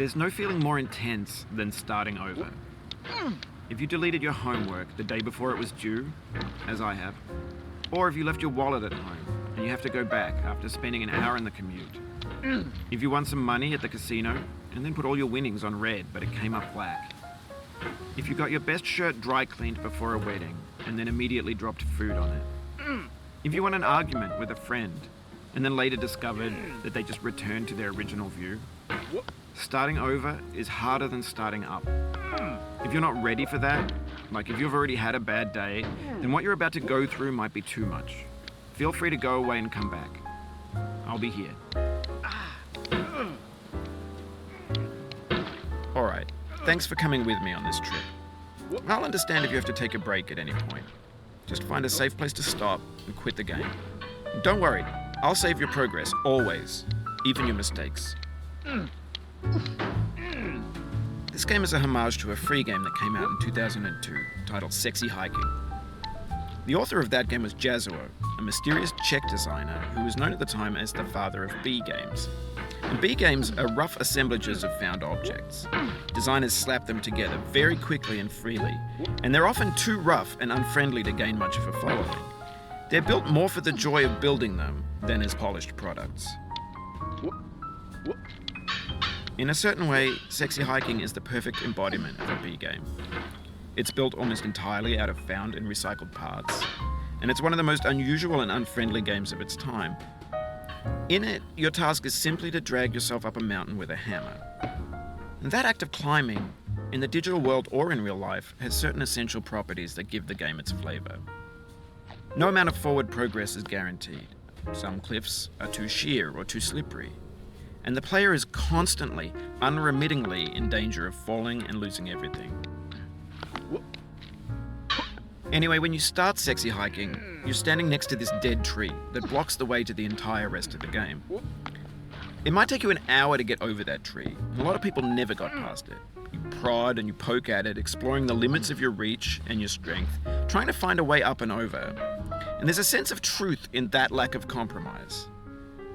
There's no feeling more intense than starting over. If you deleted your homework the day before it was due, as I have, or if you left your wallet at home and you have to go back after spending an hour in the commute. If you won some money at the casino and then put all your winnings on red but it came up black. If you got your best shirt dry cleaned before a wedding and then immediately dropped food on it. If you won an argument with a friend and then later discovered that they just returned to their original view. Starting over is harder than starting up. If you're not ready for that, like if you've already had a bad day, then what you're about to go through might be too much. Feel free to go away and come back. I'll be here. Alright, thanks for coming with me on this trip. I'll understand if you have to take a break at any point. Just find a safe place to stop and quit the game. Don't worry, I'll save your progress, always, even your mistakes. This game is a homage to a free game that came out in 2002, titled Sexy Hiking. The author of that game was Jazzuo, a mysterious Czech designer who was known at the time as the father of B games. And B games are rough assemblages of found objects. Designers slap them together very quickly and freely, and they're often too rough and unfriendly to gain much of a following. They're built more for the joy of building them than as polished products. In a certain way, Sexy Hiking is the perfect embodiment of a B game. It's built almost entirely out of found and recycled parts, and it's one of the most unusual and unfriendly games of its time. In it, your task is simply to drag yourself up a mountain with a hammer. And that act of climbing, in the digital world or in real life, has certain essential properties that give the game its flavor. No amount of forward progress is guaranteed. Some cliffs are too sheer or too slippery. And the player is constantly, unremittingly in danger of falling and losing everything. Anyway, when you start Sexy Hiking, you're standing next to this dead tree that blocks the way to the entire rest of the game. It might take you an hour to get over that tree. A lot of people never got past it. You prod and you poke at it, exploring the limits of your reach and your strength, trying to find a way up and over. And there's a sense of truth in that lack of compromise.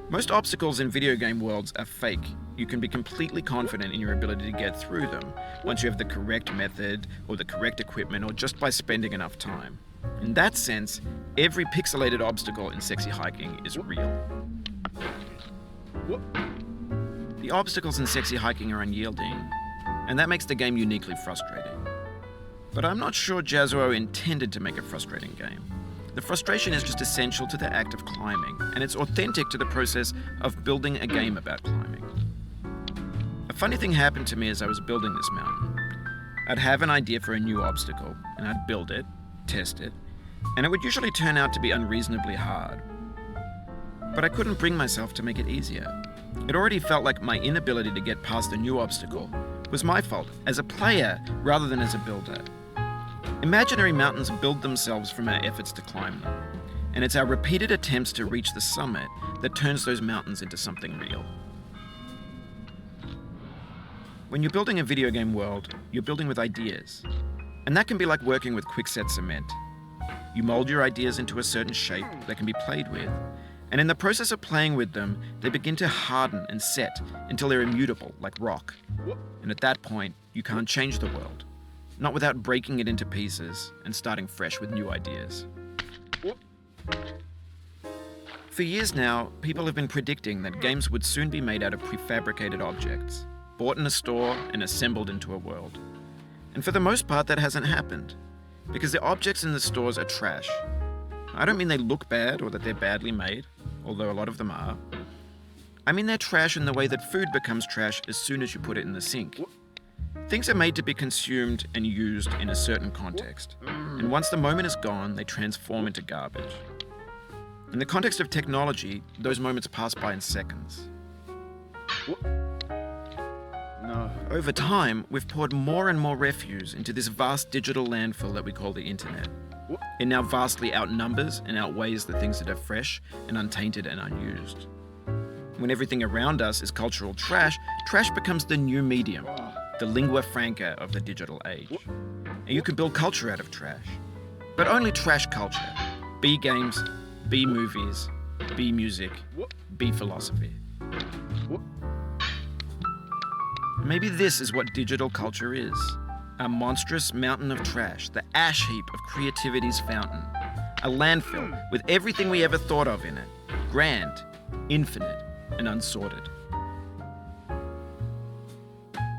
Most obstacles in video game worlds are fake. You can be completely confident in your ability to get through them once you have the correct method or the correct equipment or just by spending enough time. In that sense, every pixelated obstacle in Sexy Hiking is real. The obstacles in Sexy Hiking are unyielding, and that makes the game uniquely frustrating. But I'm not sure Jazzuo intended to make a frustrating game. The frustration is just essential to the act of climbing, and it's authentic to the process of building a game about climbing. A funny thing happened to me as I was building this mountain. I'd have an idea for a new obstacle, and I'd build it, test it, and it would usually turn out to be unreasonably hard. But I couldn't bring myself to make it easier. It already felt like my inability to get past the new obstacle was my fault as a player rather than as a builder. Imaginary mountains build themselves from our efforts to climb them, and it's our repeated attempts to reach the summit that turns those mountains into something real. When you're building a video game world, you're building with ideas, and that can be like working with quickset cement. You mold your ideas into a certain shape that can be played with, and in the process of playing with them, they begin to harden and set until they're immutable, like rock. And at that point, you can't change the world. Not without breaking it into pieces and starting fresh with new ideas. For years now, people have been predicting that games would soon be made out of prefabricated objects, bought in a store and assembled into a world. And for the most part, that hasn't happened, because the objects in the stores are trash. I don't mean they look bad or that they're badly made, although a lot of them are. I mean they're trash in the way that food becomes trash as soon as you put it in the sink. Things are made to be consumed and used in a certain context, and once the moment is gone, they transform into garbage. In the context of technology, those moments pass by in seconds. No. Over time, we've poured more and more refuse into this vast digital landfill that we call the internet. It now vastly outnumbers and outweighs the things that are fresh and untainted and unused. When everything around us is cultural trash, trash becomes the new medium, the lingua franca of the digital age. And you can build culture out of trash, but only trash culture. B games, B movies, B music, B philosophy. Maybe this is what digital culture is. A monstrous mountain of trash, the ash heap of creativity's fountain. A landfill with everything we ever thought of in it. Grand, infinite, and unsorted.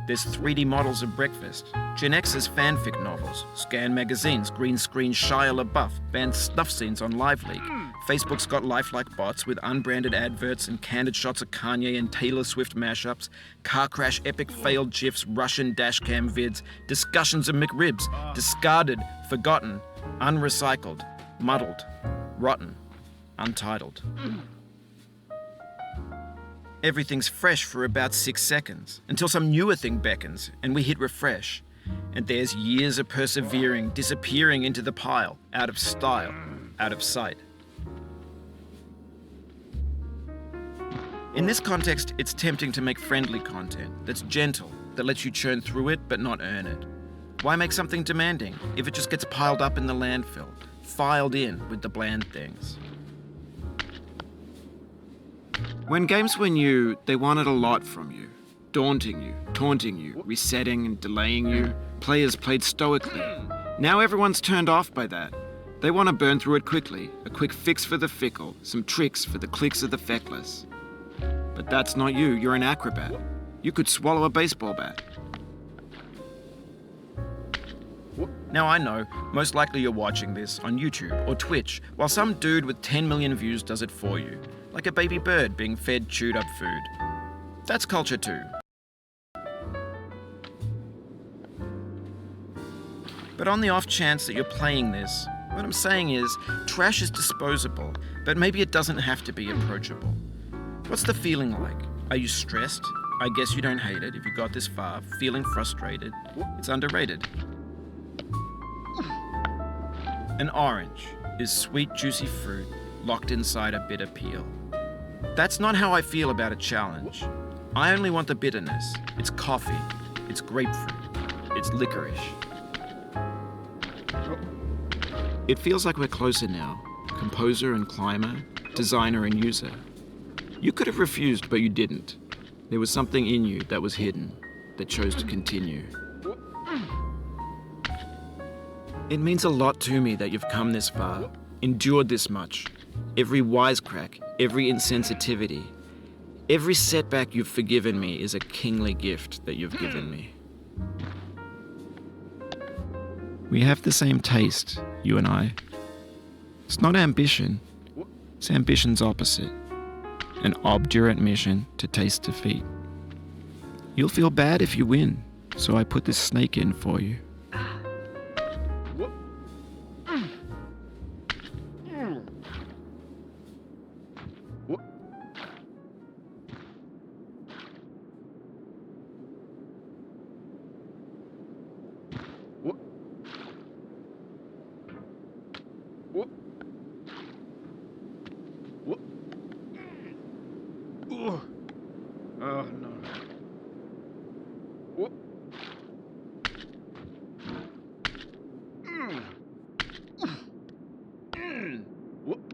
There's 3D models of breakfast, Gen X's fanfic novels, scan magazines, green screen Shia LaBeouf, banned snuff scenes on LiveLeak. Facebook's got lifelike bots with unbranded adverts and candid shots of Kanye and Taylor Swift mashups, car crash epic failed GIFs, Russian dashcam vids, discussions of McRibs, discarded, forgotten, unrecycled, muddled, rotten, untitled. Everything's fresh for about 6 seconds, until some newer thing beckons, and we hit refresh. And there's years of persevering, disappearing into the pile, out of style, out of sight. In this context, it's tempting to make friendly content that's gentle, that lets you churn through it but not earn it. Why make something demanding if it just gets piled up in the landfill, filed in with the bland things? When games were new, they wanted a lot from you. Daunting you, taunting you, resetting and delaying you. Players played stoically. Now everyone's turned off by that. They want to burn through it quickly, a quick fix for the fickle, some tricks for the clicks of the feckless. But that's not you, you're an acrobat. You could swallow a baseball bat. Now I know, most likely you're watching this on YouTube or Twitch, while some dude with 10 million views does it for you, like a baby bird being fed chewed up food. That's culture too. But on the off chance that you're playing this, what I'm saying is, trash is disposable, but maybe it doesn't have to be approachable. What's the feeling like? Are you stressed? I guess you don't hate it if you got this far. Feeling frustrated? It's underrated. An orange is sweet, juicy fruit locked inside a bitter peel. That's not how I feel about a challenge. I only want the bitterness. It's coffee. It's grapefruit. It's licorice. It feels like we're closer now. Composer and climber, designer and user. You could have refused, but you didn't. There was something in you that was hidden, that chose to continue. It means a lot to me that you've come this far, endured this much. Every wisecrack, every insensitivity, every setback you've forgiven me is a kingly gift that you've given me. We have the same taste, you and I. It's not ambition. It's ambition's opposite. An obdurate mission to taste defeat. You'll feel bad if you win, so I put this snake in for you. Oh no. Whoop. Whoop.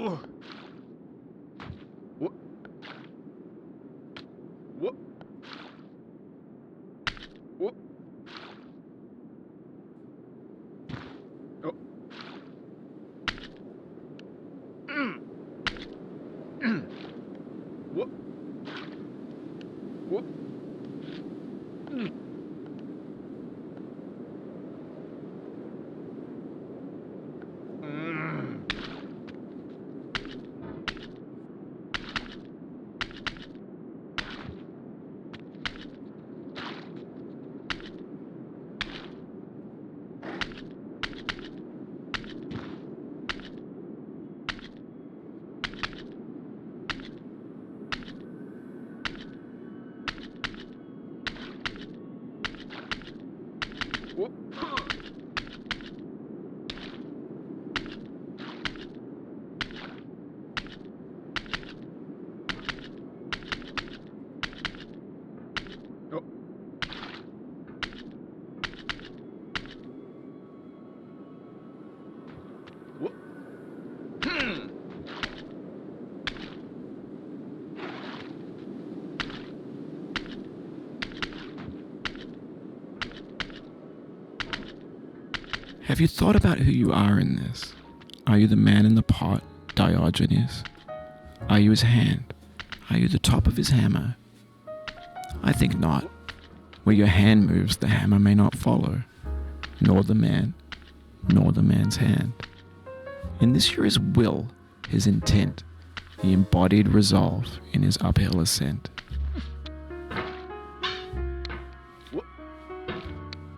Oh. What? What? What? Oh. What? What? What? Oh. What? Have you thought about who you are in this? Are you the man in the pot, Diogenes? Are you his hand? Are you the top of his hammer? I think not. Where your hand moves, the hammer may not follow, nor the man, nor the man's hand. In this you're his will, his intent, the embodied resolve in his uphill ascent.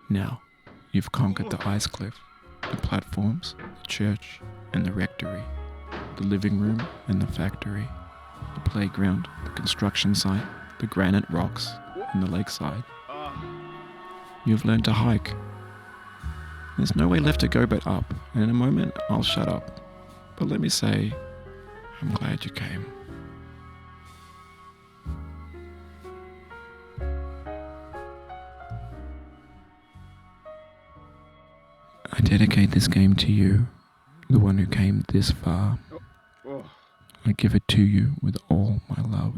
Now, you've conquered the ice cliff, the platforms, the church, and the rectory, the living room and the factory, the playground, the construction site, the granite rocks, and the lakeside. You've learned to hike. There's no way left to go but up, and in a moment I'll shut up. But let me say, I'm glad you came. I dedicate this game to you, the one who came this far. Oh. I give it to you with all my love.